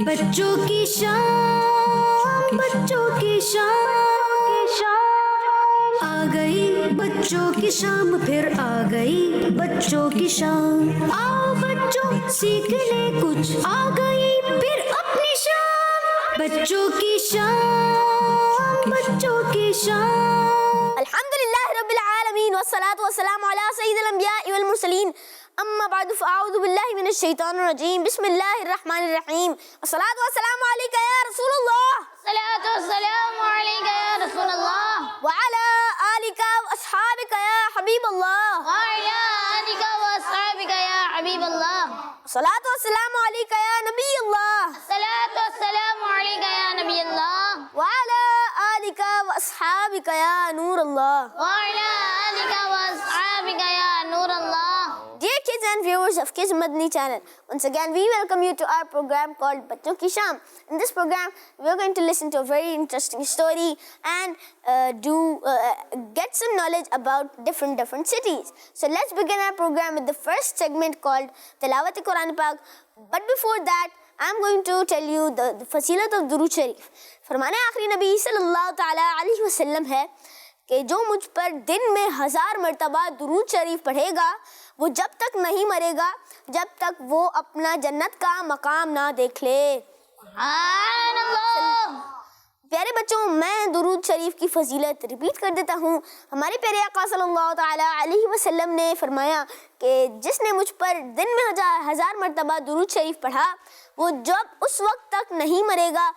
बच्चों की शाम, बच्चों की शाम आ गई, बच्चों की शाम फिर आ गई, बच्चों की शाम। आओ बच्चों सीख ले कुछ, आ गई फिर अपनी शाम। बच्चों की शाम, बच्चों की शाम। अल्हम्दुलिल्लाह रब्बिल आलमीन वस्सलातु वस्सलामु अला सय्यिदिल अंबिया'i वल मुरसलीन अम्मा बअद फ़अऊज़ु बिल्लाहि मिनश शैतानिर रजीम बिस्मिल्लाहिर रहमानिर रहीम वस्सलातु वस्सलामु अलैका या रसूलल्लाह सलातु वस्सलामु अलैका या रसूलल्लाह व अला आलिका व अस्हाबिका या हबीबल्लाह व अला आलिका व अस्हाबिका या हबीबल्लाह सलातु वस्सलामु अलैका या नबीयल्लाह सलातु वस्सलामु अलैका या नबीयल्लाह व अला आलिका व अस्हाबिका या नूरल्लाह व अला आलिका व अस्हाबिका या नूरल्लाह। Dear kids and viewers of Kids Madani channel, once again we welcome you to our program called Bachon Ki Sham. In this program, we are going to listen to a very interesting story and get some knowledge about different cities. So let's begin our program with the first segment called Tilawat-e-Quran Pak. But before that, I'm going to tell you the fasilat of Durood Sharif. फरमाने आखिरी नबी सल्लल्लाहु ताला अलैहि वसल्लम है कि जो मुझ पर दिन में 1000 मरतबा दुरूद शरीफ पढ़ेगा वो जब तक नहीं मरेगा जब तक वो अपना जन्नत का मकाम ना देख ले। प्यारे बच्चों, मैं दुरूद शरीफ की फजीलत रिपीट कर देता हूँ। हमारे प्यारे आका सल्लल्लाहु ताला अलैहि वसल्लम ने फरमाया कि जिसने मुझ पर दिन में 1000 मरतबा दुरूद शरीफ पढ़ा वो जब उस वक्त तक नहीं मरेगा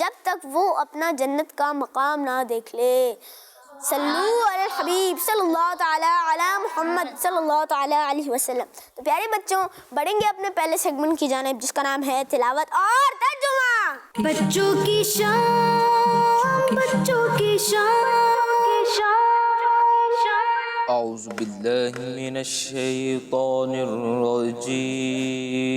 जब तक वो अपना जन्नत का मकाम ना देख ले। सल्लू अलल हबीब सल्लल्लाहु ताला अला मुहम्मद सल्लल्लाहु ताला अलैहि वसल्लम। तो प्यारे बच्चों, बढ़ेंगे अपने पहले सेगमेंट की जानिब जिसका नाम है तिलावत और तर्जुमा। बच्चों की शाम, बच्चों की शाम। औज़ु बिल्लाहि मिनश शैतानिर रजीम।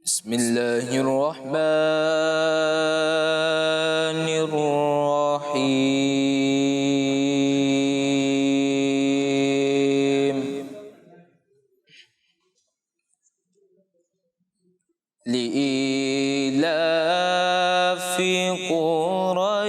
बिस्मिल्लाहिर रहमानिर रहीम। लिइलाफि कुरैश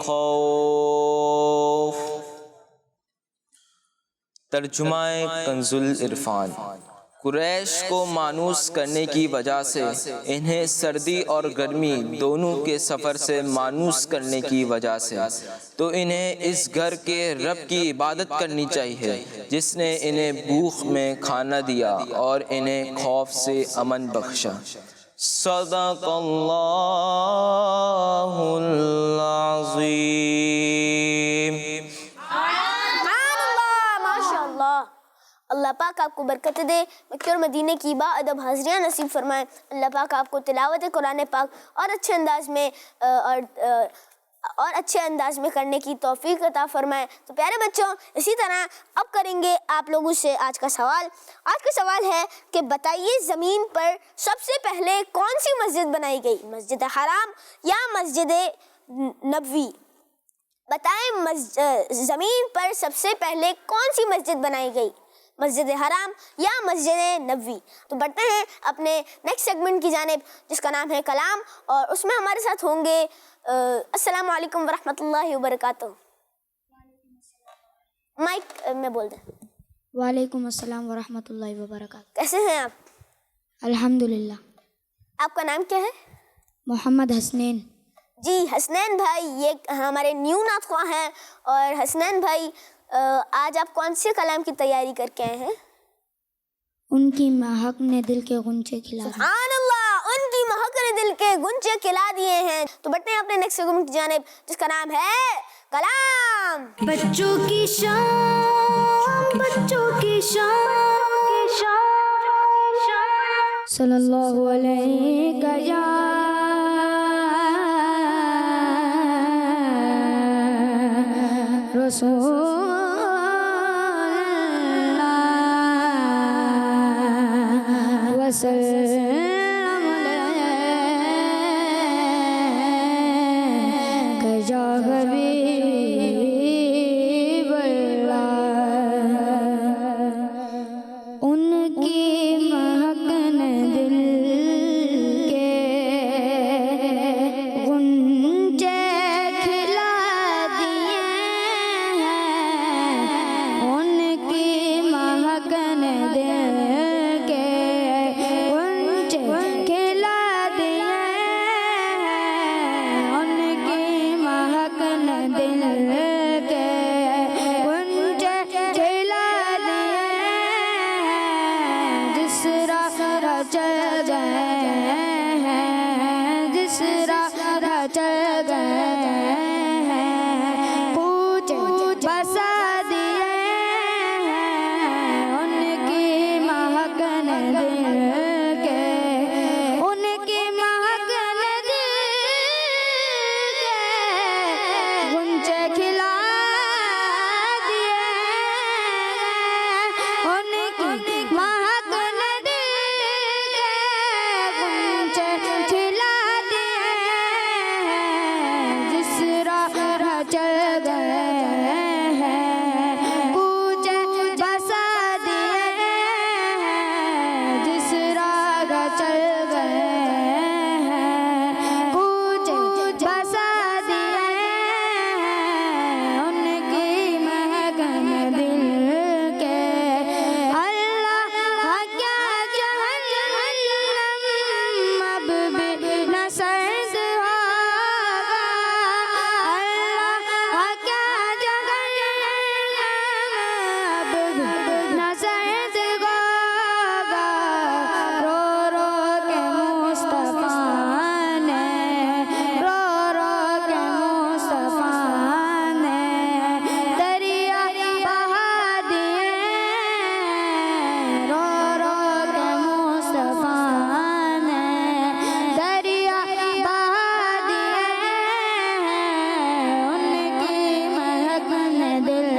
खौफ। तर्जुमाए कंजुल इरफान। कुरैश को मानूस करने की वजह से इन्हें सर्दी और गर्मी दोनों के सफ़र से मानूस करने की वजह से तो इन्हें इस घर के रब की इबादत करनी चाहिए जिसने इन्हें भूख में खाना दिया और इन्हें खौफ से अमन बख्शा। सदक़ल्लाहुल अज़ीम। माशाअल्लाह, अल्लाह पाक आपको बरकत दे, मक्के और मदीने की बाअदब हाज़िरियाँ नसीब फरमाए। अल्लाह पाक आपको तिलावत कुरान पाक और अच्छे अंदाज में करने की तौफीक अता फरमाए। तो प्यारे बच्चों, इसी तरह अब करेंगे आप लोगों से आज का सवाल। आज का सवाल है कि बताइए ज़मीन पर सबसे पहले कौन सी मस्जिद बनाई गई, मस्जिद हराम या मस्जिद नबवी? बताएं, ज़मीन पर सबसे पहले कौन सी मस्जिद बनाई गई, मस्जिद हराम या मस्जिद नबवी? तो बढ़ते हैं अपने नेक्स्ट सेगमेंट की जानिब, जिसका नाम है कलाम, और उसमें हमारे साथ होंगे अस्सलाम वालेकुम वरहमतुल्लाहि वबरकातुहू। माइक में बोल दें। वालेकुम अस्सलाम वरहमतुल्लाहि वबरकातुहू। कैसे हैं आप? अल्हम्दुलिल्लाह। आपका नाम क्या है? मोहम्मद हसनैन। जी हसनैन भाई, ये हमारे न्यू नाख़्वा हैं। और हसनैन भाई, आज आप कौन से कलाम की तैयारी करके आए हैं? उनकी महक ने दिल के गुंचे खिला दिए। सुभान अल्लाह, उनकी महक ने दिल के गुंचे खिला दिए हैं। तो बढ़ते हैं अपने नेक्स्ट सेगमेंट की जानिब, जिसका नाम है कलाम। बच्चों की शान, बच्चों की शान, सल्लल्लाहु अलैहि या रसूल वसल्लम अलैका या हबीब अल्लाह। उनकी महक ने दिल के गुंजे खिला दिए हैं। उनकी महक ने दिल के गुंजे खिला दिए हैं। उनकी महक ने दिल के गुंजे खिला दिए हैं। जिस राह चल गए हैं, जिस राह चल गए हैं, पूछ बसा दिए हैं। उनकी महक ने दिल के, उनकी महक ने दिल के गुंचे खिला दिए हैं। उनकी महक ने दिल के गुंचे खिला दिए हैं। जिस राह चल गए हैं, पूछे बसा दिए हैं। जिस राह चल गए हैं, पूछे बसा दिए हैं। उनकी महक ने दिल के, अल्लाह क्या जहन्नम अब भी न सर्द होगा। अल्लाह क्या जहन्नम अब भी न सर्द होगा। रो रो के मुस्तफा ने, रो रो के मुस्तफा ने दरिया बहा दिए हैं। रो रो के मुस्तफा ने दरिया बहा दिए हैं। उनकी महक ने दिल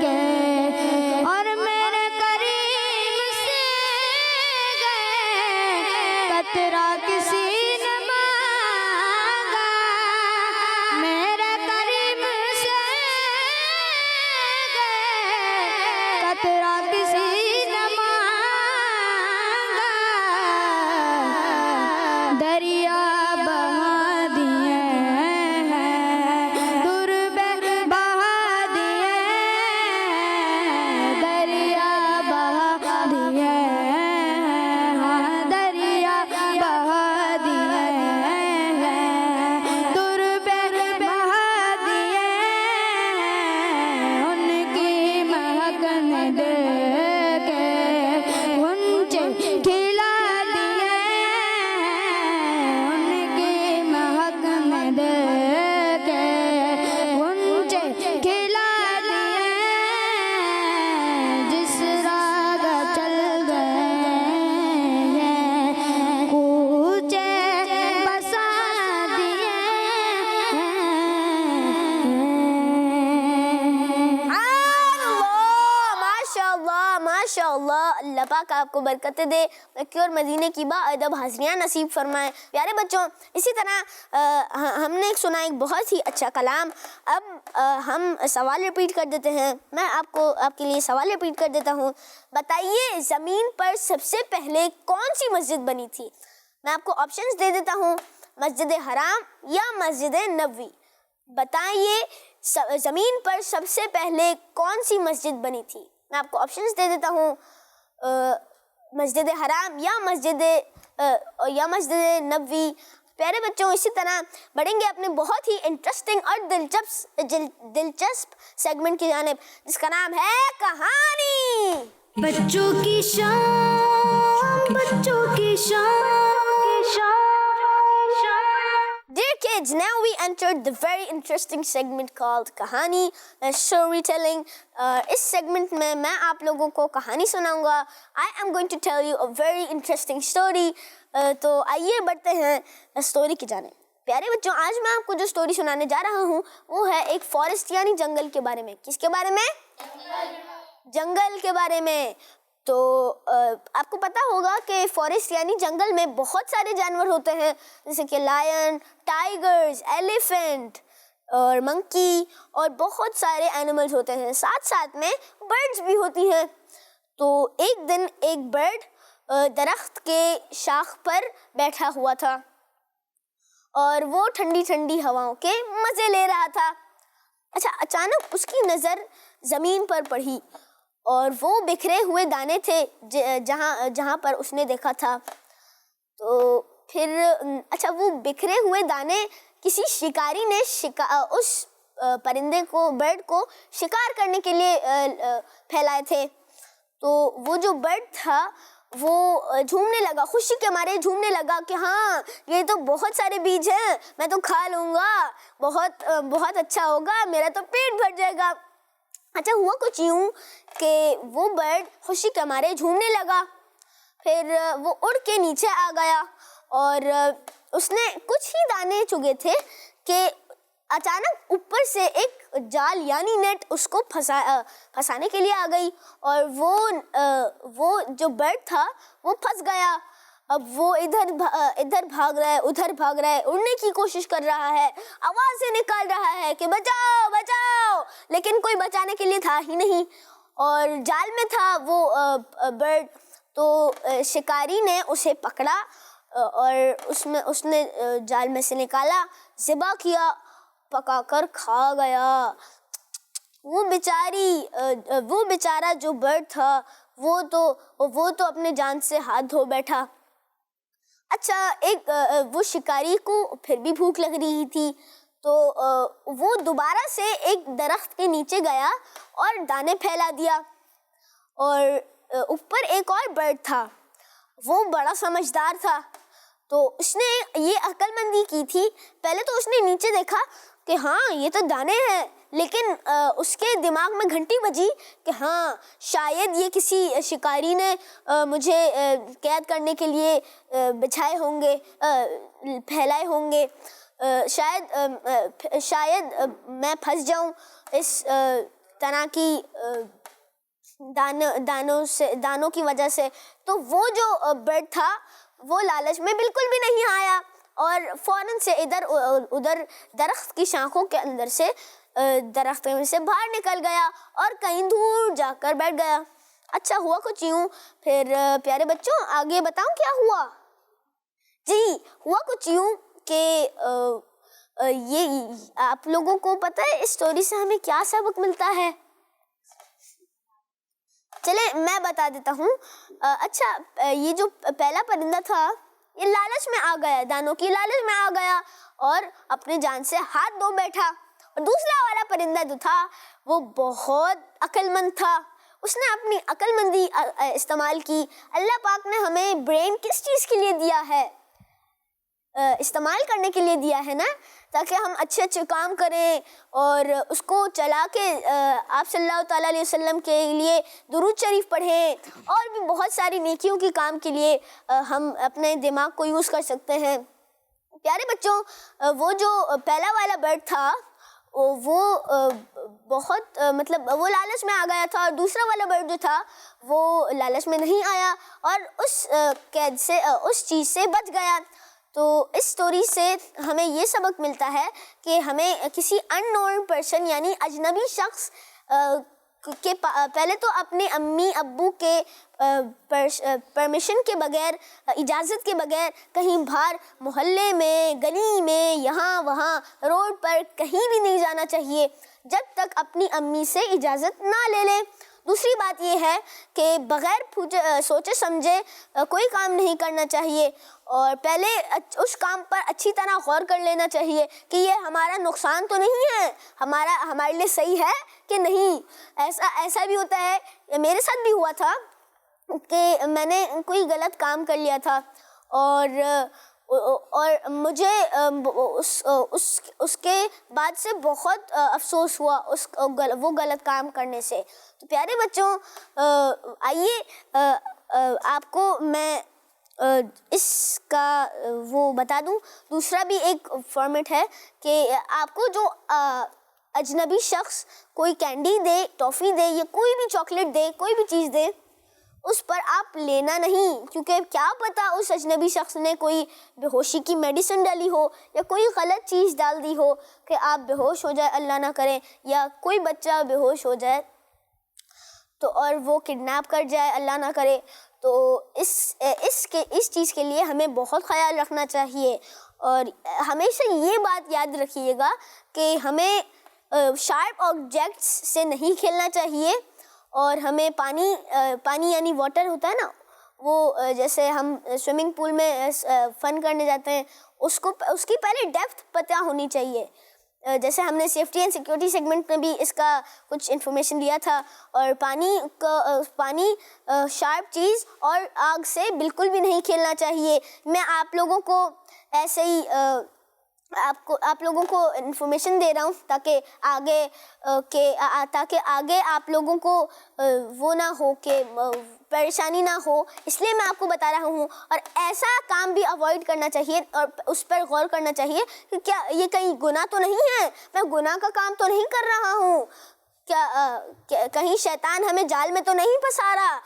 के, और मेरे करीम से गए कतरा किसी ने मांगा। मेरे करीम से गए कतरा किसी ने मांगा। दरिया बहा दिए हैं, दुर्बे बहा दिए हैं। दरिया बहा दिए हैं, हाँ दरिया बहा दिए हैं। दुर्बे बहा दिए हैं। उनकी महक ने दिल के गुंचे खिला दिए हैं। अल्लाह पाक आपको बरकतें दे, मक्के और मदीने की बाअदब हाज़िरियाँ नसीब फरमाए। प्यारे बच्चों, इसी तरह हमने सुना एक बहुत ही अच्छा कलाम। अब हम सवाल रिपीट कर देते हैं। मैं आपके लिए सवाल रिपीट कर देता हूँ। बताइए, ज़मीन पर सबसे पहले कौन सी मस्जिद बनी थी? मैं आपको ऑप्शंस दे देता हूँ, मस्जिद हराम या मस्जिद नबवी। बताइए, ज़मीन पर सबसे पहले कौन सी मस्जिद बनी थी? मैं आपको ऑप्शंस दे देता हूँ, मस्जिद हराम या मस्जिद नबवी। प्यारे बच्चों, इसी तरह बढ़ेंगे अपने बहुत ही इंटरेस्टिंग और दिलचस्प सेगमेंट की जानिब, जिसका नाम है कहानी। बच्चों की शाम, बच्चों की शाम। Dear kids, now we entered the very interesting segment called कहानी, storytelling. इस segment में मैं आप लोगों को कहानी सुनाऊंगा। I am going to tell you a very interesting story. तो आइए बढ़ते हैं स्टोरी की जाने। प्यारे बच्चों, आज मैं आपको जो स्टोरी सुनाने जा रहा हूँ वो है एक फॉरेस्ट यानी जंगल के बारे में। किसके बारे में? जंगल के बारे में। तो आपको पता होगा कि फॉरेस्ट यानी जंगल में बहुत सारे जानवर होते हैं, जैसे कि लायन, टाइगर्स, एलिफेंट और मंकी और बहुत सारे एनिमल्स होते हैं। साथ साथ में बर्ड्स भी होती हैं। तो एक दिन एक बर्ड दरख्त के शाख पर बैठा हुआ था और वो ठंडी ठंडी हवाओं के मज़े ले रहा था। अच्छा, अचानक उसकी नज़र ज़मीन पर पड़ी और वो बिखरे हुए दाने थे जहाँ पर उसने देखा था। तो फिर वो बिखरे हुए दाने किसी शिकारी ने उस परिंदे को, बर्ड को शिकार करने के लिए फैलाए थे। तो वो जो बर्ड था वो झूमने लगा, खुशी के मारे झूमने लगा कि हाँ, ये तो बहुत सारे बीज हैं, मैं तो खा लूँगा, बहुत अच्छा होगा, मेरा तो पेट भर जाएगा। अच्छा, हुआ कुछ यूँ कि वो बर्ड खुशी के मारे झूमने लगा। फिर वो उड़ के नीचे आ गया और उसने कुछ ही दाने चुगे थे कि अचानक ऊपर से एक जाल यानी नेट उसको फंसाने के लिए आ गई और वो जो बर्ड था वो फंस गया। अब वो इधर भाग रहा है, उधर भाग रहा है, उड़ने की कोशिश कर रहा है, आवाज़ें निकाल रहा है कि बचाओ बचाओ, लेकिन कोई बचाने के लिए था ही नहीं और जाल में था वो बर्ड। तो शिकारी ने उसे पकड़ा और उसने जाल में से निकाला, ज़िबा किया, पकाकर खा गया। वो बेचारा जो बर्ड था वो तो अपने जान से हाथ धो बैठा। अच्छा, वो शिकारी को फिर भी भूख लग रही थी, तो वो दोबारा से एक दरख्त के नीचे गया और दाने फैला दिया। और ऊपर एक और बर्ड था, वो बड़ा समझदार था, तो उसने ये अक्लमंदी की थी। पहले तो उसने नीचे देखा कि हाँ, ये तो दाने हैं, लेकिन उसके दिमाग में घंटी बजी कि हाँ, शायद ये किसी शिकारी ने मुझे कैद करने के लिए बिछाए होंगे, फैलाए होंगे। शायद मैं फंस जाऊं इस तरह की दानों की वजह से। तो वो जो बर्ड था वो लालच में बिल्कुल भी नहीं आया और फौरन से इधर उधर दरख्त की शाखों के अंदर से दरख्त में से बाहर निकल गया और कहीं दूर जाकर बैठ गया। अच्छा, हुआ कुछ यूँ। फिर प्यारे बच्चों, आगे बताऊं क्या हुआ? जी, हुआ कुछ यूँ कि ये आप लोगों को पता है इस स्टोरी से हमें क्या सबक मिलता है? चले मैं बता देता हूँ। अच्छा, ये जो पहला परिंदा था ये लालच में आ गया, दानों की लालच में आ गया और अपने जान से हाथ धो बैठा। और दूसरा वाला परिंदा जो था वो बहुत अक्लमंद था, उसने अपनी अक्लमंदी इस्तेमाल की। अल्लाह पाक ने हमें ब्रेन किस चीज़ के लिए दिया है? इस्तेमाल करने के लिए दिया है ना, ताकि हम अच्छे अच्छे काम करें और उसको चला के आप सल्लल्लाहु अलैहि वसल्लम के लिए दुरूद शरीफ पढ़ें और भी बहुत सारी नेकियों के काम के लिए हम अपने दिमाग को यूज़ कर सकते हैं। प्यारे बच्चों, वो जो पहला वाला बर्ड था वो बहुत मतलब वो लालच में आ गया था, और दूसरा वाला बर्ड जो था वो लालच में नहीं आया और उस कैद से उस चीज़ से बच गया। तो इस स्टोरी से हमें ये सबक मिलता है कि हमें किसी अननोन पर्सन यानी अजनबी शख्स के पहले तो अपने अम्मी अब्बू के परमिशन के बगैर, इजाज़त के बगैर कहीं बाहर मोहल्ले में, गली में, यहाँ वहाँ रोड पर कहीं भी नहीं जाना चाहिए जब तक अपनी अम्मी से इजाज़त ना ले लें। दूसरी बात यह है कि बग़ैर सोचे समझे कोई काम नहीं करना चाहिए और पहले उस काम पर अच्छी तरह गौर कर लेना चाहिए कि ये हमारा नुकसान तो नहीं है, हमारे लिए सही है कि नहीं। ऐसा भी होता है, मेरे साथ भी हुआ था कि मैंने कोई गलत काम कर लिया था और मुझे उसके बाद से बहुत अफसोस हुआ वो गलत काम करने से। तो प्यारे बच्चों, आइए आपको मैं इसका वो बता दूं। दूसरा भी एक फॉर्मेट है कि आपको जो अजनबी शख्स कोई कैंडी दे, टॉफ़ी दे या कोई भी चॉकलेट दे, कोई भी चीज़ दे, उस पर आप लेना नहीं, क्योंकि क्या पता उस अजनबी शख्स ने कोई बेहोशी की मेडिसिन डाली हो या कोई गलत चीज़ डाल दी हो कि आप बेहोश हो जाए, अल्लाह ना करे, या कोई बच्चा बेहोश हो जाए तो और वो किडनैप कर जाए, अल्लाह ना करे। तो इस चीज़ के लिए हमें बहुत ख्याल रखना चाहिए और हमेशा ये बात याद रखिएगा कि हमें शार्प ऑब्जेक्ट्स से नहीं खेलना चाहिए और हमें पानी यानी वाटर होता है ना, वो जैसे हम स्विमिंग पूल में फ़न करने जाते हैं, उसकी पहले डेप्थ पता होनी चाहिए। जैसे हमने सेफ्टी एंड सिक्योरिटी सेगमेंट में भी इसका कुछ इन्फॉर्मेशन दिया था। और पानी शार्प चीज़ और आग से बिल्कुल भी नहीं खेलना चाहिए। मैं आप लोगों को ऐसे ही आप लोगों को इन्फॉर्मेशन दे रहा हूँ ताकि आगे आप लोगों को वो ना हो कि परेशानी ना हो, इसलिए मैं आपको बता रहा हूँ। और ऐसा काम भी अवॉइड करना चाहिए और उस पर गौर करना चाहिए कि क्या ये कहीं गुनाह तो नहीं है, मैं गुनाह का काम तो नहीं कर रहा हूँ, क्या कहीं शैतान हमें जाल में तो नहीं फंसा रहा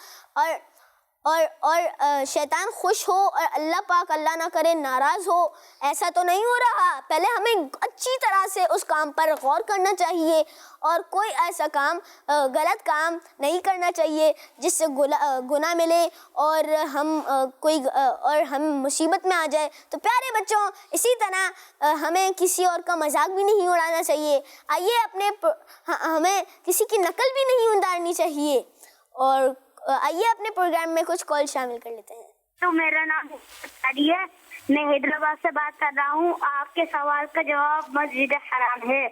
और शैतान खुश हो और अल्लाह पाक अल्लाह ना करे नाराज़ हो, ऐसा तो नहीं हो रहा। पहले हमें अच्छी तरह से उस काम पर गौर करना चाहिए और कोई ऐसा काम गलत काम नहीं करना चाहिए जिससे गुनाह मिले और हम मुसीबत में आ जाए। तो प्यारे बच्चों, इसी तरह हमें किसी और का मजाक भी नहीं उड़ाना चाहिए। आइए हमें किसी की नकल भी नहीं उतारनी चाहिए। और आइए अपने प्रोग्राम में कुछ कॉल शामिल कर लेते हैं। तो मेरा नाम है, मैं हैदराबाद से बात कर रहा हूँ। आपके सवाल का जवाब मस्जिद हराम है।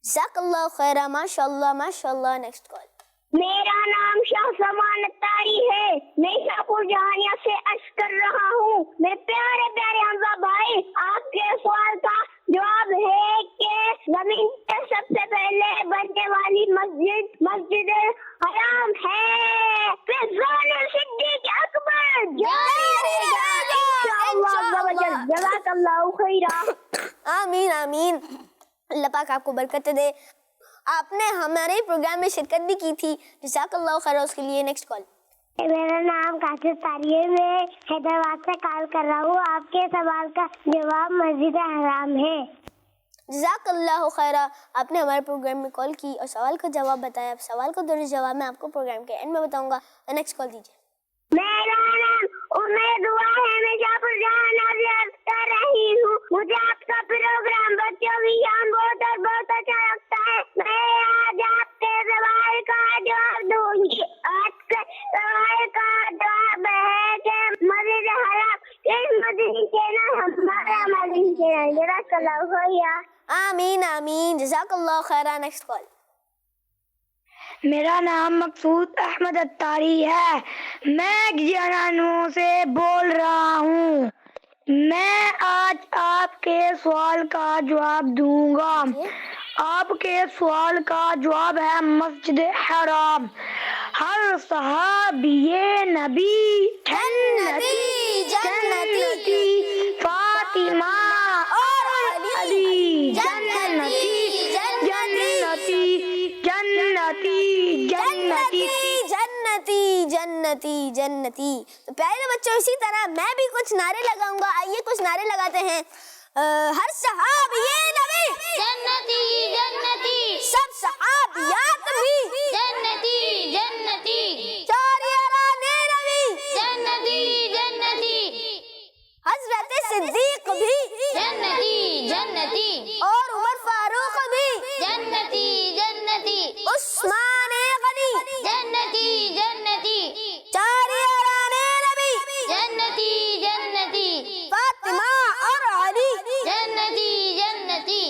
जज़ाकल्लाह खैरा, माशाल्लाह माशाल्लाह। Next call. मेरा नाम शाहजमान अत्तारी है, मैं शाहपुर जहानिया से अर्ज कर रहा हूँ। मेरे प्यारे प्यारे हमजा भाई, आपके सवाल का जवाब है कि जमीन पे सबसे पहले बनने वाली मस्जिद हराम है। सिद्दीक अकबर, जज़ाकल्लाहु खैरा। आमीन आमीन, अल्लाह पाक आपको बरकत दे। आपने हमारे प्रोग्राम में शिरकत भी की थी, जज़ाकल्लाहु खैर उसके लिए। Next call. मेरा नाम कासिर तारी है, मैं हैदराबाद से कॉल कर रहा हूँ। आपके सवाल का जवाब मस्जिद हराम है। जज़ाकल्लाहु खैरा, आपने हमारे प्रोग्राम में कॉल की और सवाल का जवाब बताया। अब सवाल का दुरुस्त जवाब मैं आपको प्रोग्राम के एंड में बताऊंगा। नेक्स्ट कॉल दीजिए। मेरा नाम उम्मीद हुआ है, मैं शाहपुर जहानिया से अर्ज कर रही हूँ। मुझे आपका प्रोग्राम बच्चों की शान बहुत अच्छा लगता है। मैं आज आपके सवाल का जवाब दूंगी। आपके सवाल का जवाब है कि मस्जिद हराम किस मस्जिद के ना, हमारा मस्जिद के ना। जज़ाकल्लाहु खैरा। आमीन आमीन, जज़ाकल्लाहु खैरा। Next call. मेरा नाम मकसूद अहमद अत्तारी है, मैं गियानानू से बोल रहा हूँ। मैं आज आपके सवाल का जवाब दूंगा। आपके सवाल का जवाब है मस्जिद हराम। हर सहाबिये नबी जन्नती, फातिमा और अली जन्नती। जन्नती। तो प्यारे बच्चों, इसी तरह मैं भी कुछ नारे लगाऊंगा। आइए कुछ नारे लगाते हैं। हर सहाबिये नबी जन्नती जन्नती, सब सहाबियात भी जन्नती जन्नती, चार याराने नबी जन्नती जन्नती, हजरत सिद्दीक भी जन्नती जन्नती, और उमर फारूक भी जन्नती जन्नती, उस्मान गनी जन्नती जन्नती, चार याराने नबी जन्नती जन्नती, फातिमा और अली जन्नती जन्नती,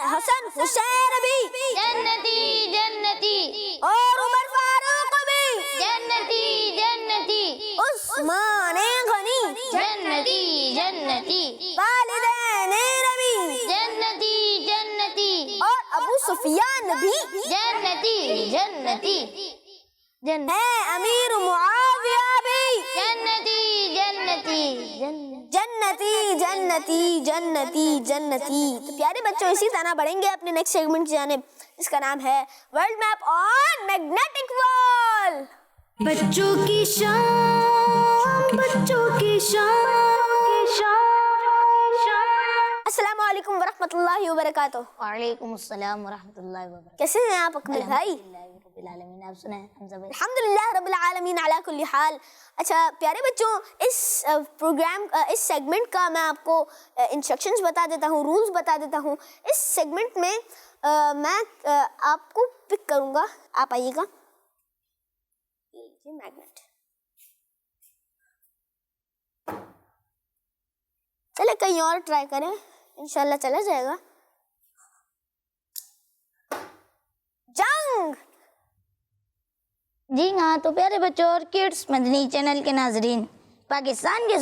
हसन हुसैन भी जन्नती जन्नती, और उमर फारूक भी जन्नती जन्नती, उस्मान गनी जन्नती जन्नती, वालिदैन नबी जन्नती जन्नती, और अबू सुफियान भी जन्नती जन्नती, है अमीर मुआविया भी जन्नती जन्नती, जन्नती जन्नती जन्नती जन्नती। तो प्यारे बच्चों, इसी तरह बढ़ेंगे अपने नेक्स्ट सेगमेंट की जानिब, इसका नाम है world map on magnetic wall. बच्चों की शान, बच्चों की शान। अस्सलाम वालेकुम वरहमतुल्लाहि वबरकातुहू। वालेकुम अस्सलाम वरहमतुल्लाहि वबरकातुहू। कैसे हैं आप अकमल भाई? आप सुने हम सब अल्हम्दुलिल्लाह रब्बिल आलमीन अला कुल्ली हाल। अच्छा प्यारे बच्चों, इस प्रोग्राम इस सेगमेंट का मैं आपको इंस्ट्रक्शंस बता देता हूँ, रूल्स बता देता हूँ। इस सेगमेंट में मैं आपको पिक करूँगा, आप आइएगा। ये मैग्नेट, चले कहीं और ट्राई करें, इंशाल्लाह चला जाएगा। जंग। जी हाँ, तो प्यारे बच्चों और किड्स मदनी चैनल के नाजरीन, पाकिस्तान के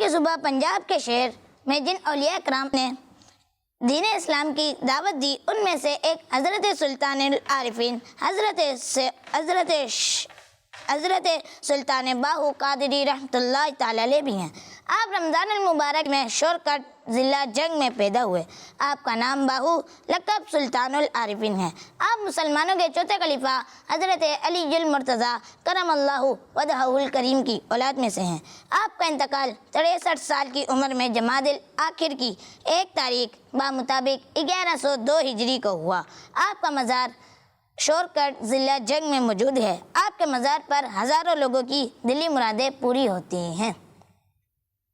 सूबा पंजाब के शहर में जिन औलिया कराम ने दीन इस्लाम की दावत दी, उनमें से एक हज़रत सुल्तानुल आरिफीन हज़रत सुल्तान बाहू कादरी रहमतुल्लाह ताला अलैह भी हैं। आप रमज़ानुल मुबारक में शोरकट ज़िला जंग में पैदा हुए। आपका नाम बाहू, लक़ब सुल्तानुल आरिफीन है। आप मुसलमानों के चौथे खलीफा हज़रत अली मुर्तज़ा करमल्लाहु वजहुल करीम की औलाद में से हैं। आपका इंतकाल 63 साल की उम्र में जमादिल आखिर की 1 तारीख बामुताबिक 1102 हिजरी को हुआ। आपका मज़ार शोरकट ज़िला जंग में मौजूद है। आपके मज़ार पर हज़ारों लोगों की दिली मुरादें पूरी होती हैं।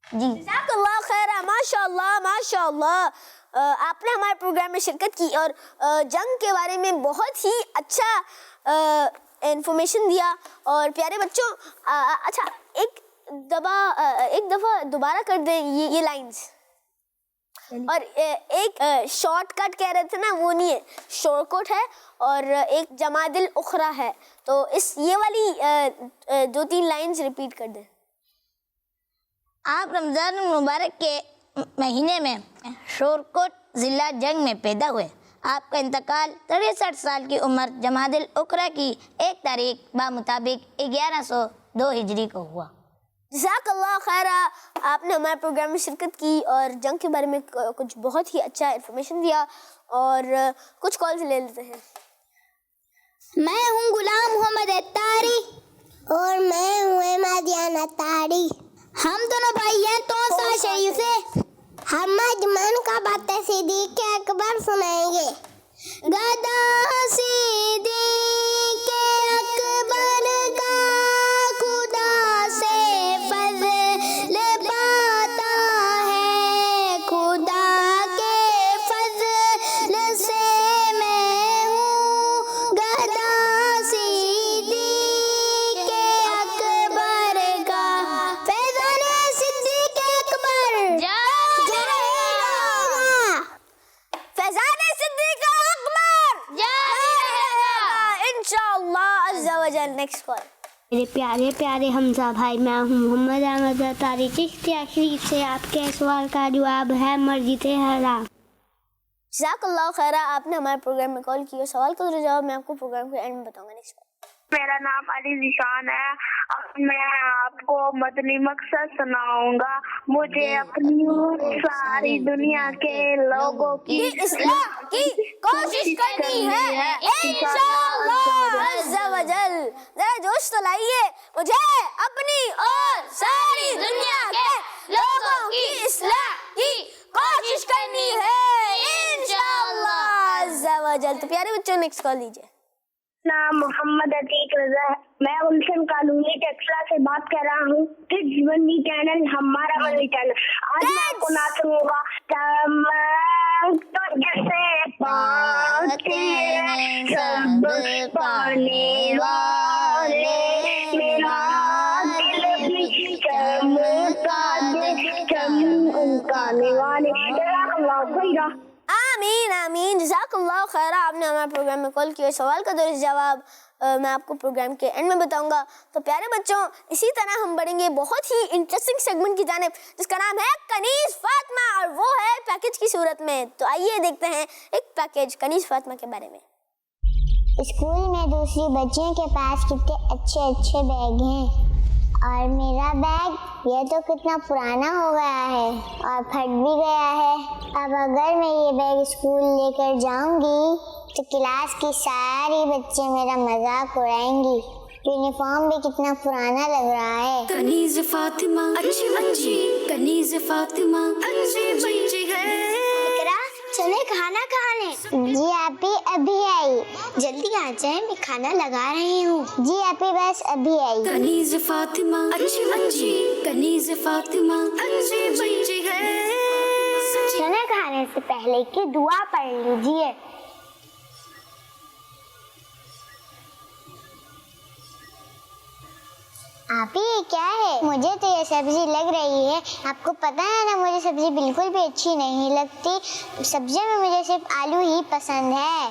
जी जज़ाकल्लाह खैरा, माशाअल्लाह माशाअल्लाह। आपने हमारे प्रोग्राम में शिरकत की और जंग के बारे में बहुत ही अच्छा इंफॉर्मेशन दिया। और प्यारे बच्चों, अच्छा एक दफ़ा दोबारा कर दें ये लाइंस। और एक शॉर्टकट कह रहे थे ना, वो नहीं है, शॉर्टकट है, और एक जमादिल उखरा है। तो ये वाली 2-3 लाइंस रिपीट कर दें। आप रमज़ान मुबारक के महीने में शोरकोट ज़िला जंग में पैदा हुए। आपका इंतकाल 63 साल की उम्र जमादिल उखरा की 1 तारीख बामुताबिक 1102 हिजरी को हुआ। जज़ाकल्लाह खैरा, आपने हमारे प्रोग्राम में शिरकत की और जंग के बारे में कुछ बहुत ही अच्छा इन्फॉर्मेशन दिया। और कुछ कॉल्स ले लेते हैं। मैं हूँ गुलाम मोहम्मद अत्तारी और मैं हूँ अहमदियान अत्तारी। हम दोनों भाई हैं तौसा शरीफ से। हम अजमन का बातें सिद्दीक़ अकबर सुनाएंगे। गदा सिद्दीक़ अकबर का खुदा से फज़ल पाता है, खुदा के फज़ल से मैं हूँ गदा सिद्दीक़ अकबर का। फैज़ान सिद्दीक़ अकबर फैज़ान सिद्दीक़ अकबर इंशाअल्लाह अज़्ज़ा व जल। Next call. मेरे प्यारे प्यारे हमजा भाई, मैं हूँ मोहम्मद अहमद अत्तारी चिश्तिया शरीफ से। आपके सवाल का जवाब है मस्जिद हराम। जज़ाकल्लाह खैरा, आपने हमारे प्रोग्राम में कॉल किया। सवाल का जवाब मैं आपको प्रोग्राम के एंड में बताऊंगा। Next call. मेरा नाम अली ज़िशान है और मैं आपको मदनी मकसद सुनाऊंगा। मुझे अपनी सारी दुनिया के लोगों की इस्लाह की कोशिश करनी है इंशाअल्लाह अज़्ज़ा वजल। जरा जोश तो लाइए। मुझे अपनी और सारी दुनिया के लोगों की इस्लाह की कोशिश करनी है इंशाअल्लाह अज़्ज़ा वजल। तो प्यारे बच्चों, नेक्स्ट कॉल लीजिए। नाम मोहम्मद अतीक रजा है। मैं गुलशन कॉलोनी टेक्सला से बात कर रहा हूँ। किड्स बंदी चैनल हमारा बंदी चैनल। आज मैं आपको नाचूंगा। तुझसे पाते सब पाने वाले, मेरा दिल भी चमका दे चमकाने वाले। आमीन आमीन, जज़ाकल्लाह खैरा। आपने हमारे प्रोग्राम में कॉल किया। सवाल का दुरुस्त जवाब मैं आपको प्रोग्राम के एंड में बताऊंगा। तो प्यारे बच्चों, इसी तरह हम बढ़ेंगे बहुत ही इंटरेस्टिंग सेगमेंट की जानिब, जिसका नाम है कनीज़ फातिमा, और वो है पैकेज की सूरत में। तो आइए देखते हैं एक पैकेज कनीज़ फातिमा के बारे में। स्कूल में दूसरी बच्चियों के पास कितने अच्छे अच्छे बैग हैं, और मेरा बैग ये तो कितना पुराना हो गया है और फट भी गया है। अब अगर मैं ये बैग स्कूल लेकर जाऊंगी तो क्लास की सारी बच्चे मेरा मजाक उड़ाएंगी। यूनिफॉर्म भी कितना पुराना लग रहा है। कनीज़ फातिमा अच्छी बच्ची, कनीज़ फातिमा अच्छी बच्ची है। चले खाना खाने। जी आपी अभी आई, जल्दी आ जाए, मैं खाना लगा रही हूँ। जी आपी बस अभी आई। कनीज़ फातिमा अच्छी बच्ची, कनीज़ फातिमा अच्छी बच्ची है। खाना खाने से पहले की दुआ पढ़ लीजिए। आप ही क्या है? मुझे तो ये सब्जी लग रही है। आपको पता है ना, मुझे सब्जी बिल्कुल भी अच्छी नहीं लगती। सब्जी में मुझे सिर्फ आलू ही पसंद है।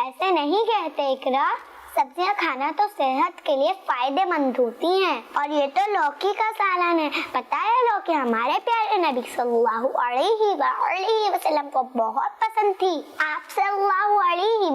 ऐसे नहीं कहते इकरा, सब्जियां खाना तो सेहत के लिए फायदेमंद होती हैं। और ये तो लौकी का सालन है। पता है, लौकी हमारे प्यारे नबी सल्लल्लाहु अलैहि वसल्लम को बहुत पसंद थी। आप सल्लल्लाहु अलैहि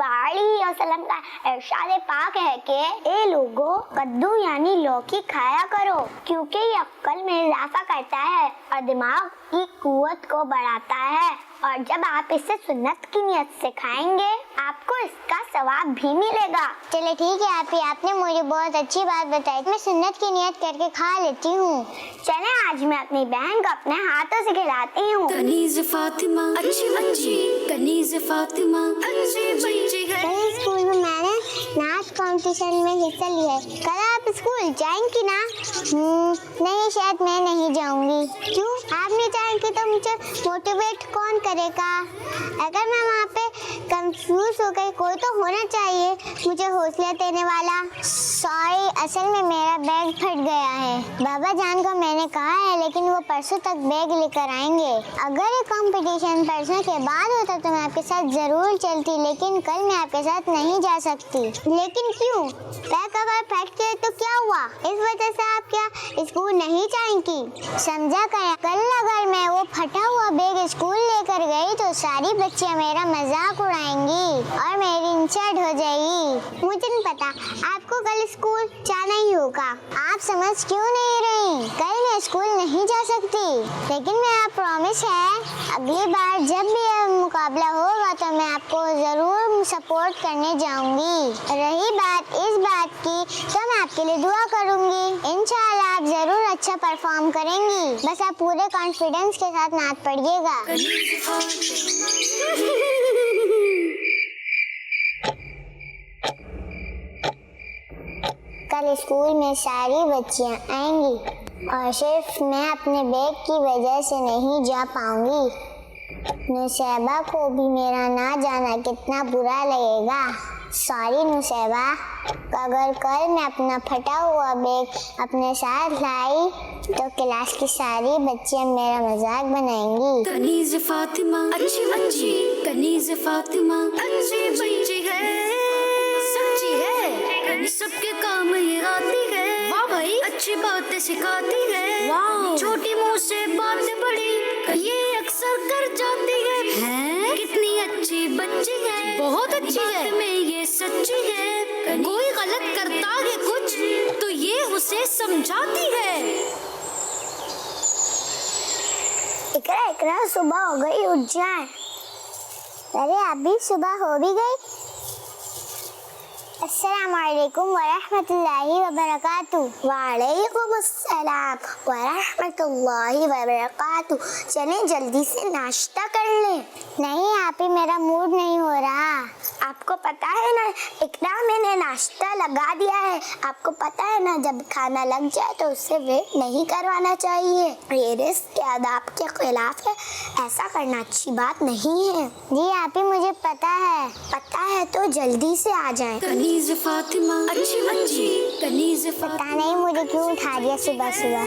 वसल्लम का इरशाद पाक है कि ए लोगों, कद्दू यानी लौकी खाया करो, क्योंकि ये अक्ल में इजाफा करता है और दिमाग की कुव्वत को बढ़ाता है। और जब आप इसे सुन्नत की नियत से खाएंगे, आपको इसका सवाब भी मिलेगा। चले ठीक है आपने मुझे बहुत अच्छी बात बताई। मैं सुन्नत की नियत करके खा लेती हूँ। चले आज मैं अपनी बहन को अपने हाथों से खिलाती हूँ। कनीज़ फातिमा अच्छी बच्ची, कनीज़ फातिमा अच्छी बच्ची है। कल स्कूल में मैंने नाच कंपटीशन में हिस्सा लिया है। कल आप स्कूल जाएंगी ना? नहीं, शायद मैं नहीं जाऊंगी। क्यों? आप नहीं जाएंगी तो मुझे मोटिवेट कौन करेगा? अगर मैं वहाँ पे कंफ्यूज हो गई, कोई तो होना चाहिए मुझे हौसला देने वाला। सॉरी, असल में मेरा बैग फट गया है। बाबा जान को मैंने कहा है, लेकिन वो परसों तक बैग लेकर आएंगे। अगर ये कंपटीशन परसों के बाद होता तो मैं आपके साथ जरूर चलती, लेकिन कल मैं आपके साथ नहीं जा सकती। लेकिन क्यों? बैग अगर फट गए तो क्या हुआ? इस वजह से आप क्या स्कूल नहीं जाएंगी? समझा क्या? कल अगर मैं वो फटा हुआ बैग स्कूल लेकर गई तो सारी बच्चियां मेरा मजाक उड़ाएंगी और मेरी इंसल्ट हो जाएगी। मुझे नहीं पता, आपको कल स्कूल जाना ही होगा। आप समझ क्यों नहीं रही? कल मैं स्कूल नहीं जा सकती, लेकिन मेरा प्रॉमिस है अगली बार जब भी यह मुकाबला होगा तो मैं आपको जरूर सपोर्ट करने जाऊंगी। रही बात इस बात की, तो मैं आपके लिए दुआ करूंगी। इंशाल्लाह आप जरूर अच्छा परफॉर्म करेंगी। बस आप पूरे कॉन्फिडेंस के साथ नाच पढ़िएगा। कल स्कूल में सारी बच्चियां आएंगी और सिर्फ मैं अपने बैग की वजह से नहीं जा पाऊंगी। नुसैबा को भी मेरा ना जाना कितना बुरा लगेगा। सॉरी नुसैबा, अगर कल मैं अपना फटा हुआ बैग अपने साथ लाई तो क्लास की सारी बच्चियां मेरा मजाक बनाएंगी। कनीज़ फातिमा अच्छी बच्ची, कनीज़ फातिमा अच्छी बच्ची है। सच्ची है, सबके काम ये आती है। वाह भाई, अच्छी बातें सिखाती है। वाह, छोटी मुंह से बातें बड़ी ये अक्सर कर जाती है। कितनी अच्छी बच्ची है, बहुत अच्छी है। में ये सच्ची है, कोई गलत करता है कुछ तो ये उसे समझाती है। इकरा इकरा सुबह हो गई, उठ जाए। अरे अभी सुबह हो भी गई। अस्सलामुअलैकुम वरहमतुल्लाहि वबरकातुहू। वालेकुम अस्सलाम वरहमतुल्लाहि वबरकातुहू। चलें जल्दी से नाश्ता कर लें। नहीं आपी, मेरा मूड नहीं हो रहा। आपको पता है ना इकरा, मैंने नाश्ता लगा दिया है। आपको पता है ना जब खाना लग जाए तो उससे वेट नहीं करवाना चाहिए। ये रिस्क के आदाब के खिलाफ है, ऐसा करना अच्छी बात नहीं है। जी आपी मुझे पता है तो जल्दी से आ जाएं। कनीज फातिमा अच्छी बच्ची, कनीज पता नहीं मुझे क्यों उठा दिया सुबह सुबह।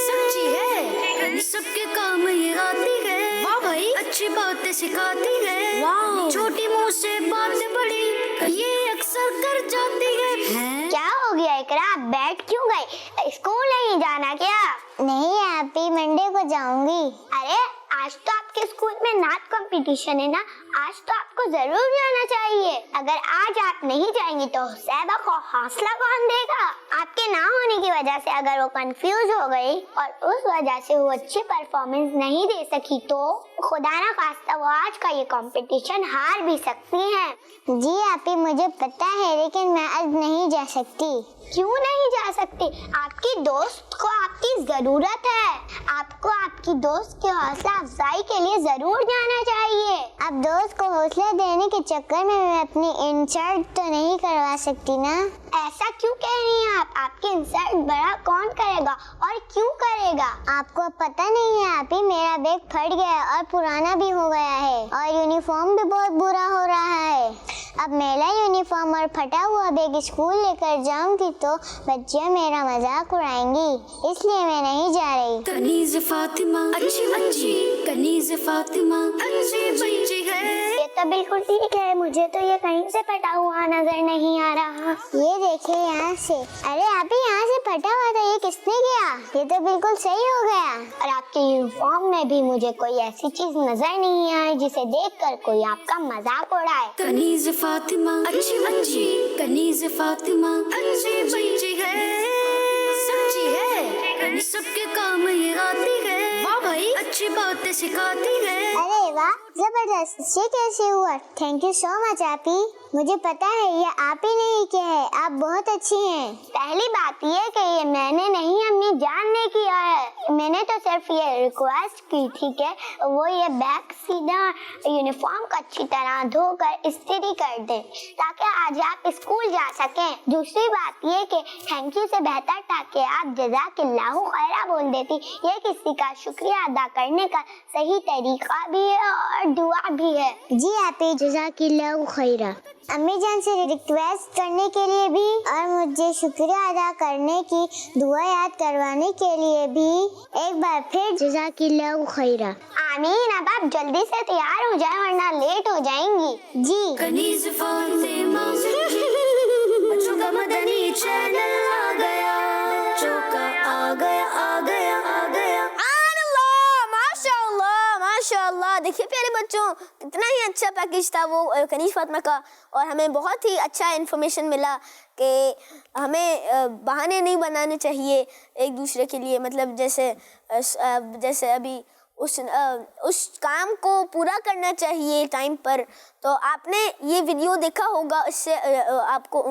सच्ची है, सबके काम ये आती है। वाह भाई, अच्छी बातें सिखाती है। वाह, छोटी मुँह से बातें बड़ी ये अक्सर कर जाती है। क्या हो गया इकरा, आप बैठ क्यों गई? स्कूल नहीं जाना क्या? नहीं आपी, मंडे को जाऊंगी। अरे आज तो आपके स्कूल में नाच कंपटीशन है ना, आज तो आपको जरूर जाना चाहिए। अगर आज आप नहीं जाएंगी तो सैबा को हौसला कौन देगा? आपके ना होने की वजह से अगर वो कंफ्यूज हो गई और उस वजह से वो अच्छी परफॉर्मेंस नहीं दे सकी तो खुदा ना खास्ता वो आज का ये कंपटीशन हार भी सकती हैं। जी आपी मुझे पता है, लेकिन मैं आज नहीं जा सकती। क्यों नहीं जा सकती? आपकी दोस्त को आपकी जरूरत है। आपको आपकी दोस्त की हौसला अफजाई के लिए जरूर जाना चाहिए। अब दोस्त को हौसला देने के चक्कर में मैं अपनी इंसल्ट तो नहीं करवा सकती ना। ऐसा क्यों कह रही हैं आप? आपकी इंसल्ट बड़ा कौन करेगा और क्यों करेगा? आपको पता नहीं है आपी, मेरा बैग फट गया है और पुराना भी हो गया है और यूनिफॉर्म भी बहुत बुरा हो रहा है। अब मेरा यूनिफॉर्म और फटा हुआ बैग स्कूल लेकर जाऊंगी तो बच्चे मेरा मजाक उड़ाएंगी, इसलिए मैं नहीं जा रही। कनीज फातिमा अच्छी बच्ची, कनीज फातिमा अच्छी बच्ची है। ये तो बिल्कुल ठीक है, मुझे तो ये कहीं से फटा हुआ नजर नहीं आ रहा। ये देखिए यहाँ से। अरे अभी यहाँ से फटा हुआ था, ये किसने किया? ये तो बिल्कुल सही हो गया। और आपके यूनिफॉर्म में भी मुझे कोई ऐसी चीज नजर नहीं आई जिसे देखकर कोई आपका मजाक उड़ाए। कनीज फातिमा अच्छी बच्ची, कनीज फातिमा अच्छी बच्ची है। सच्ची है, सबके काम ये आती है। वाह भाई, अच्छी बातें सिखाती है। अरे वाह, जबरदस्त। ये कैसे हुआ? थैंक यू सो मच आपी। मुझे पता है ये आप ही नहीं किया है, आप बहुत अच्छी हैं। पहली बात ये कि ये मैंने नहीं, अपनी जान ने किया है। मैंने तो सिर्फ ये रिक्वेस्ट की थी कि वो ये बैग सीधा यूनिफॉर्म को अच्छी तरह धोकर इस्त्री कर दें ताकि आज आप स्कूल जा सकें। दूसरी बात ये कि थैंक यू से बेहतर था कि आप जज़ाकिल्लाहु खैरा बोल देती। ये किसी का शुक्रिया अदा करने का सही तरीका भी है और दुआ भी है। जी आपी, जज़ाकिल्लाहु खैरा। अम्मी जान से रिक्वेस्ट करने के लिए भी और मुझे शुक्रिया अदा करने की दुआ याद करवाने के लिए भी एक बार फिर जज़ाकिल्लाहु खैरा। आमीन। अब आप जल्दी से तैयार हो जाए वरना लेट हो जाएंगी। जी। कनीज फातिमा बच्चों का मदनी चैनल आ गया, बच्चों का आ गया आ गया आ गया। माशाअल्लाह, देखिए प्यारे बच्चों, कितना ही अच्छा पैकेज था वो कनीज फातिमा का। और हमें बहुत ही अच्छा इन्फॉर्मेशन मिला कि हमें बहाने नहीं बनाने चाहिए एक दूसरे के लिए। मतलब जैसे अभी उस काम को पूरा करना चाहिए टाइम पर। तो आपने ये वीडियो देखा होगा, इससे आपको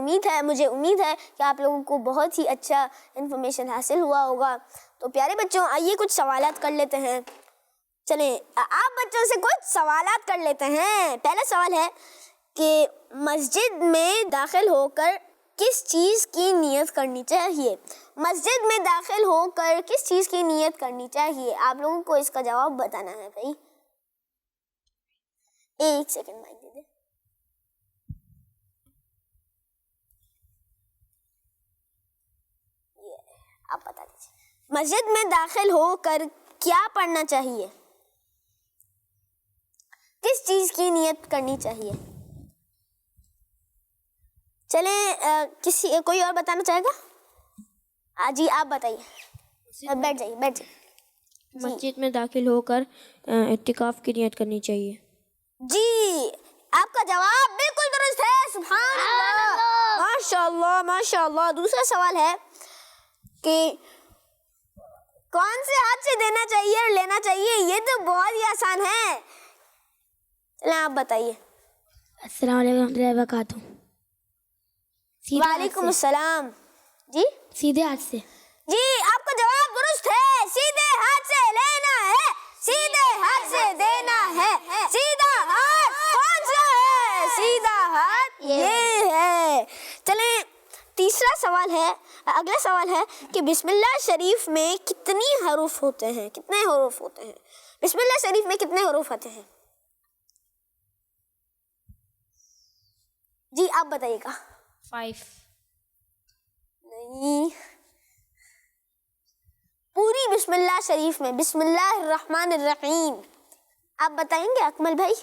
मुझे उम्मीद है कि आप लोगों को बहुत ही अच्छा इन्फॉर्मेशन हासिल हुआ होगा। तो प्यारे बच्चों, आइए कुछ सवालात कर लेते हैं। चलें, आप बच्चों से कुछ सवालात कर लेते हैं। पहला सवाल है कि मस्जिद में दाखिल होकर किस चीज़ की नियत करनी चाहिए? मस्जिद में दाखिल होकर किस चीज़ की नियत करनी चाहिए? आप लोगों को इसका जवाब बताना है भाई। एक सेकंड माइक दे दे। आप बता दीजिए, मस्जिद में दाखिल होकर क्या पढ़ना चाहिए? किस चीज की नियत करनी चाहिए? चले, कोई और बताना चाहेगा? जी आप बताइए। बैठ जाइए। मस्जिद में दाखिल होकर इत्तिकाफ की नियत करनी चाहिए। जी, आपका जवाब बिल्कुल दुरुस्त है। सुभान अल्लाह, माशाअल्लाह माशाअल्लाह। दूसरा सवाल है कि कौन से हाथ से देना चाहिए और लेना चाहिए? ये तो बहुत ही आसान है। चलें आप बताइए। अस्सलाम वालेकुम रहमतुल्लाहि व बरकातहू। वालेकुम अस्सलाम। जी सीधे हाथ से। जी, आपका जवाब दुरुस्त है। सीधे हाथ से लेना है, सीधे हाथ से देना है। सीधा हाथ कौन सा है? सीधा हाथ ये है। चलें तीसरा सवाल है, अगला सवाल है कि बिस्मिल्लाह शरीफ में कितनी हरूफ होते हैं? कितने हरूफ होते हैं? बिस्मिल्लाह शरीफ में कितने हरूफ आते हैं? जी आप बताइएगा। 5। नहीं, पूरी बिस्मिल्लाह शरीफ में बिस्मिल्लाहिर्रहमानिर्रहीम, आप बताएंगे अकमल भाई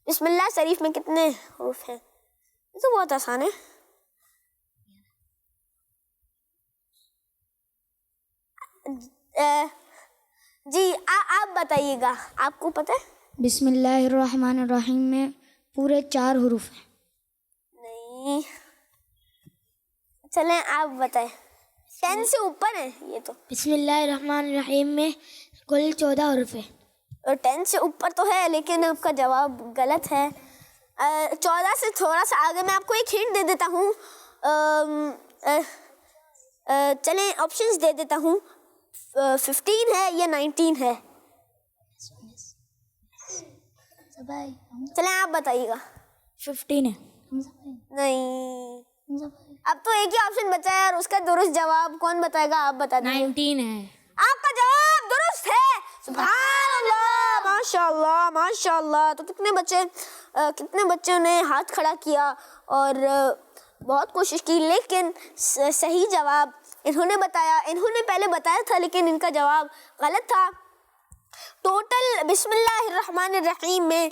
बिस्मिल्लाह शरीफ में कितने हरूफ हैं? ये तो बहुत आसान है। जी आप बताइएगा, आपको पता है? बिस्मिल्लाहिर्रहमानिर्रहीम में पूरे 4 हरूफ हैं। नहीं, चलें आप बताएं। 10 से ऊपर है ये तो। बिस्मिल्लाहिर्रहमानिर्रहीम में कुल 14 हरूफ हैं। और 10 से ऊपर तो है, लेकिन आपका जवाब गलत है। 14 से थोड़ा सा आगे। मैं आपको एक हिंट दे देता हूँ। चलें ऑप्शंस दे देता हूँ। 15 है या 19 है? चलें आप बताइएगा। 15 है। नहीं, अब तो एक ही ऑप्शन बचा है और उसका दुरुस्त जवाब कौन बताएगा? आप बता दीजिए। 19 है। आपका जवाब दुरुस्त है। सुभान अल्लाह, माशाअल्लाह माशाअल्लाह। तो कितने बच्चों ने हाथ खड़ा किया और बहुत कोशिश की, लेकिन सही जवाब इन्होंने पहले बताया था, लेकिन इनका जवाब गलत था। टोटल बिस्मिल्लाहिर्रहमानिर्रहीम में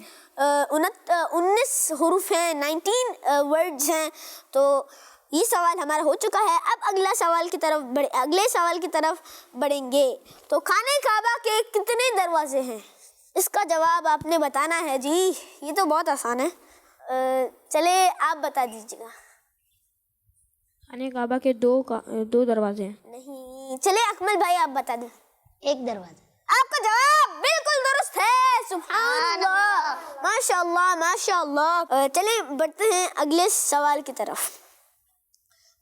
19 हुरूफ हैं, 19 वर्ड्स हैं। तो ये सवाल हमारा हो चुका है। अब अगले सवाल की तरफ बढ़ेंगे। तो खाने काबा के कितने दरवाजे हैं? इसका जवाब आपने बताना है जी। ये तो बहुत आसान है। चले आप बता दीजिएगा। खाने काबा के 2 दरवाजे हैं। नहीं, चले अकमल भाई आप बता दें। 1 दरवाजा। आपका जवाब बिल्कुल दुरुस्त है। सुभान अल्लाह, माशाअल्लाह माशाअल्लाह। चले बढ़ते हैं अगले सवाल की तरफ।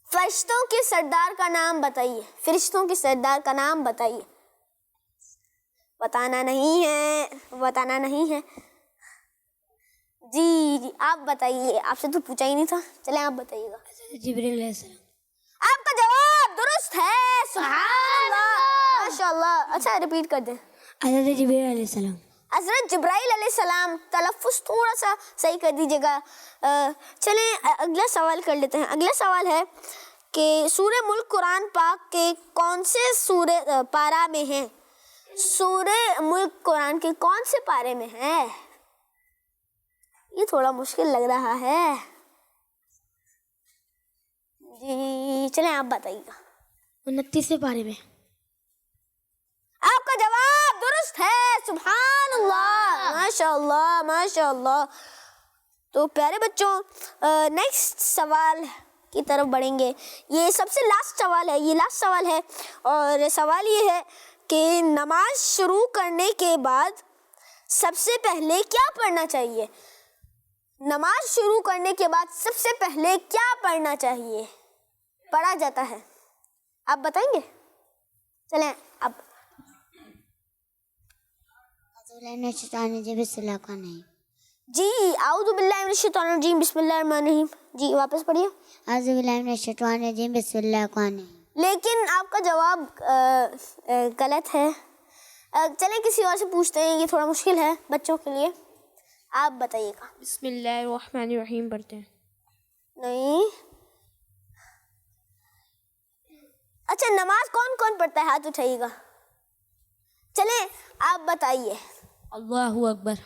फरिश्तों के सरदार का नाम बताइए। फरिश्तों के सरदार का नाम बताइए। बताना नहीं है। जी आप बताइए, आपसे तो पूछा ही नहीं था। चले आप बताइएगा। जिब्रील अलैहिस्सलाम। आपका जवाब दुरुस्त है। सुभान अल्लाह माशाअल्लाह। अच्छा रिपीट कर दें। हज़रत जिब्रील अलैहिस्सलाम। हज़रत जिब्राइल अलैहिस्सलाम। तलफ़्फ़ुज़ थोड़ा सा सही कर दीजिएगा। चलें अगला सवाल कर लेते हैं। अगला सवाल है कि सूरे मुल्क कुरान पाक के कौन से सूरे पारा में हैं? सूरे मुल्क कुरान के कौन से पारे में है? ये थोड़ा मुश्किल लग रहा है जी। चलें आप बताइएगा। 29 पारे में। आपका जवाब दुरुस्त है। सुभान अल्लाह माशाअल्लाह माशाअल्लाह। तो प्यारे बच्चों, नेक्स्ट सवाल की तरफ बढ़ेंगे। ये सबसे लास्ट सवाल है। ये लास्ट सवाल है और सवाल ये है कि नमाज शुरू करने के बाद सबसे पहले क्या पढ़ना चाहिए? नमाज शुरू करने के बाद सबसे पहले क्या पढ़ना चाहिए, पढ़ा जाता है? आप बताएंगे? चलें अब। जी आऊज़ु बिल्लाहि मिनश शैतानिर रजीम बिस्मिल्लाहिर्रहमानिर्रहीम। जी वापस पढ़िए। आऊज़ु बिल्लाहि मिनश शैतानिर रजीम बिस्मिल्लाहिर्रहमानिर्रहीम। लेकिन आपका जवाब गलत है। चलें किसी और से पूछते हैं। ये थोड़ा मुश्किल है बच्चों के लिए। आप बताइएगा। बिस्मिल्लाहिर्रहमानिर्रहीम पढ़ते हैं। नहीं। अच्छा नमाज कौन कौन पढ़ता है? हाथ उठाइएगा। चलें आप बताइए। अल्लाहु अकबर।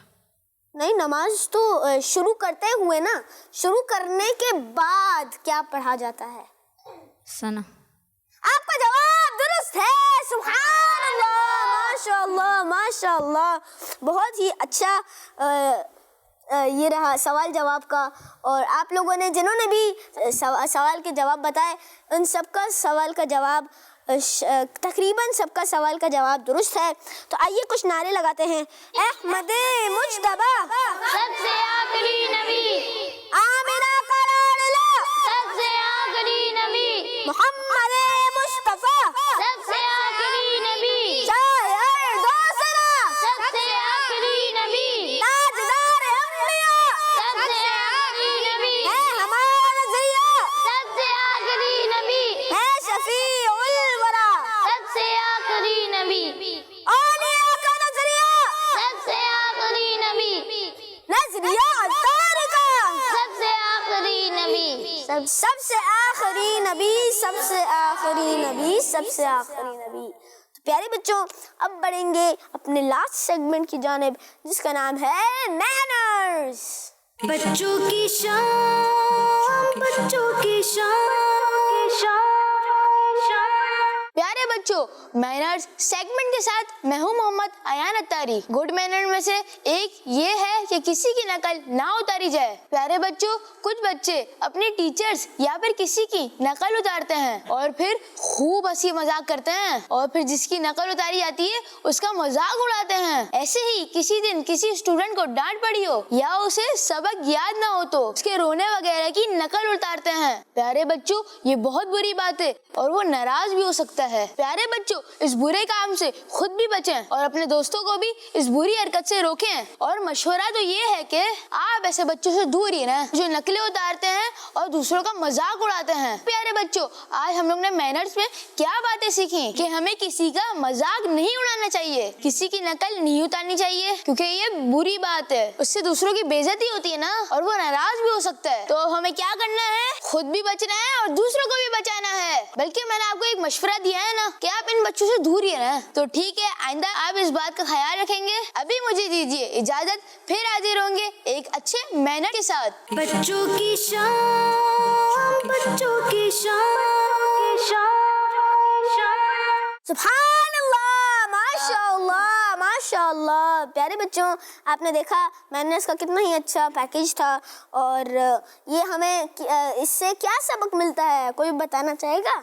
नहीं, नमाज तो शुरू करते हुए ना, शुरू करने के बाद क्या पढ़ा जाता है? सना। आपका जवाब दुरुस्त है। सुभान अल्लाह माशाअल्लाह माशाअल्लाह। बहुत ही अच्छा ये रहा सवाल जवाब का। और आप लोगों ने जिन्होंने भी सवाल के जवाब बताए, उन सबका सवाल का जवाब तकरीबन सबका सवाल का जवाब दुरुस्त है। तो आइए कुछ नारे लगाते हैं। अहमद मुज्तबा सबसे आखिरी नबी, आमिना का लाडला सबसे आखिरी नबी, मोहम्मद मुस्तफा सबसे आखिरी नबी, शायर दोसरा सबसे आखिरी नबी, ताजदार अंबिया सबसे आखिरी नबी, है हमारा नजरिया, सबसे आखिरी नबी, है शफीउल वरा, सबसे आखिरी नबी, औलिया का नजरिया, सबसे आखिरी नबी, नजरिया तारिका, सबसे आखिरी नबी, सबसे आखिरी नबी, सबसे आखिरी नबी, सबसे आखिरी नबी। तो प्यारे बच्चों, अब बढ़ेंगे अपने लास्ट सेगमेंट की जानिब, जिसका नाम है मैनर्स। बच्चों की शाम, बच्चों की शाम। प्यारे बच्चों, मैनर्स सेगमेंट के साथ मैं हूं मोहम्मद अयान अत्तारी। गुड मैनर में से एक ये है कि किसी की नकल ना उतारी जाए। प्यारे बच्चों, कुछ बच्चे अपने टीचर्स या फिर किसी की नकल उतारते हैं और फिर खूब हंसी मजाक करते हैं और फिर जिसकी नकल उतारी जाती है उसका मजाक उड़ाते हैं। ऐसे ही किसी दिन किसी स्टूडेंट को डांट पड़ी हो या उसे सबक याद ना हो तो उसके रोने वगैरह की नकल उतारते हैं। प्यारे बच्चों, ये बहुत बुरी बात है और वो नाराज भी हो सकता है। प्यारे बच्चों, इस बुरे काम से खुद भी बचें और अपने दोस्तों को भी इस बुरी हरकत से रोकें। और मशवरा तो ये है कि आप ऐसे बच्चों से दूर ही रहें जो नकलें उतारते हैं और दूसरों का मजाक उड़ाते हैं। प्यारे बच्चों, आज हम लोग ने मैनर्स में क्या बातें सीखी कि हमें किसी का मजाक नहीं उड़ाना चाहिए, किसी की नकल नहीं उतारनी चाहिए, क्योंकि ये बुरी बात है, उससे दूसरों की बेइज्जती होती है ना और वो नाराज भी हो सकता है। तो हमें क्या करना है? खुद भी बचना है और दूसरों को भी बचाना है। बल्कि मैंने आपको एक मशवरा दिया है ना कि आप इन बच्चों से दूर ही रहना। तो ठीक है, आइंदा आप इस बात का ख्याल रखेंगे। अभी मुझे दीजिए इजाजत, फिर हाजिर होंगे एक अच्छे मैनर के साथ। बच्चों की शाम, बच्चों की शाम। सुभान अल्लाह, माशाअल्लाह, माशाअल्लाह। प्यारे बच्चों, आपने देखा मैनर्स का कितना ही अच्छा पैकेज था और ये हमें इससे क्या सबक मिलता है, कोई बताना चाहेगा?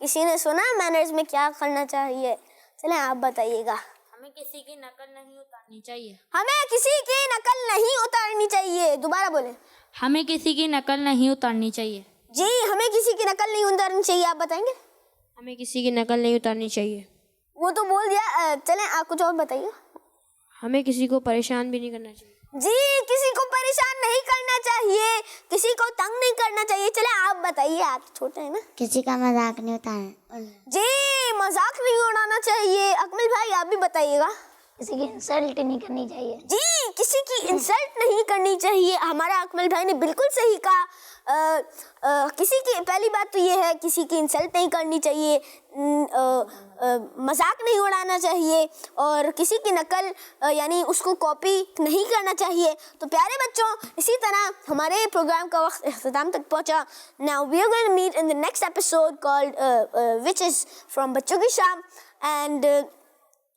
किसी ने सुना मैनर्स में क्या करना चाहिए? चलें आप बताइएगा। हमें किसी की नकल नहीं उतारनी चाहिए। हमें किसी की नकल नहीं उतारनी चाहिए। दोबारा बोले। हमें किसी की नकल नहीं उतारनी चाहिए। जी, हमें किसी की नकल नहीं उतारनी चाहिए। आप बताएंगे? हमें किसी की नकल नहीं उतारनी चाहिए। वो तो बोल दिया। चलें आप कुछ और बताइए। हमें किसी को परेशान भी नहीं करना चाहिए। जी, किसी को परेशान नहीं करना चाहिए, किसी को तंग नहीं करना चाहिए। चले आप बताइए, आप छोटे हैं ना। किसी का मजाक नहीं उतारना। जी, मजाक नहीं उड़ाना चाहिए। अकमल भाई आप भी बताइएगा। किसी की इंसल्ट नहीं करनी चाहिए। जी, किसी की इंसल्ट नहीं करनी चाहिए। हमारा अकमल भाई ने बिल्कुल सही कहा। किसी की पहली बात तो ये है, किसी की इंसल्ट नहीं करनी चाहिए, मजाक नहीं उड़ाना चाहिए और किसी की नकल यानी उसको कॉपी नहीं करना चाहिए। तो प्यारे बच्चों, इसी तरह हमारे प्रोग्राम का वक्त इख्तिताम तक पहुंचा। Now we are going to meet in the next episode called which is from बच्चों की शाम। एंड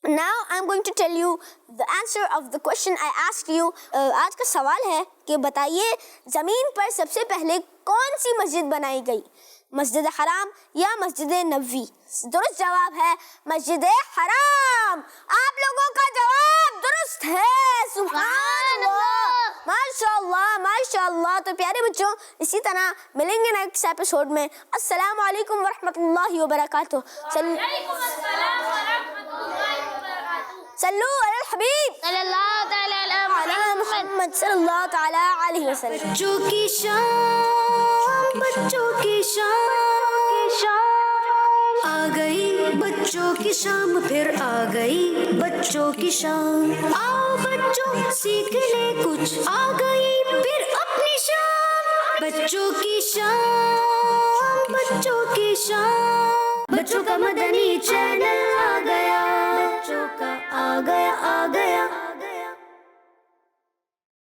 Now I'm going to tell you the answer of the question I asked you. आज का सवाल है कि बताइए ज़मीन पर सबसे पहले कौन सी मस्जिद बनाई गई, मस्जिद हराम या मस्जिद नबवी? दुरुस्त जवाब है मस्जिद हराम। आप लोगों का जवाब दुरुस्त है। सुभान अल्लाह, माशाअल्लाह, माशाअल्लाह। तो प्यारे बच्चों, इसी तरह मिलेंगे नेक्स्ट एपिसोड में। अस्सलाम वालेकुम वरहमतुल्लाहि वबरकातुहू। सल्लू अलल हबीब सल्लल्लाहु तआला अला मुहम्मद सल्लल्लाहु तआला अलैहि वसल्लम। बच्चों की शाम, बच्चों की शाम। आ गई बच्चों की शाम, फिर आ गई बच्चों की शाम। आओ बच्चों सीख ले कुछ, आ गई फिर अपनी शाम। बच्चों की शाम, बच्चों की शाम। बच्चों का मदनी चैनल आ गया, बच्चों का आ गया, आ गया।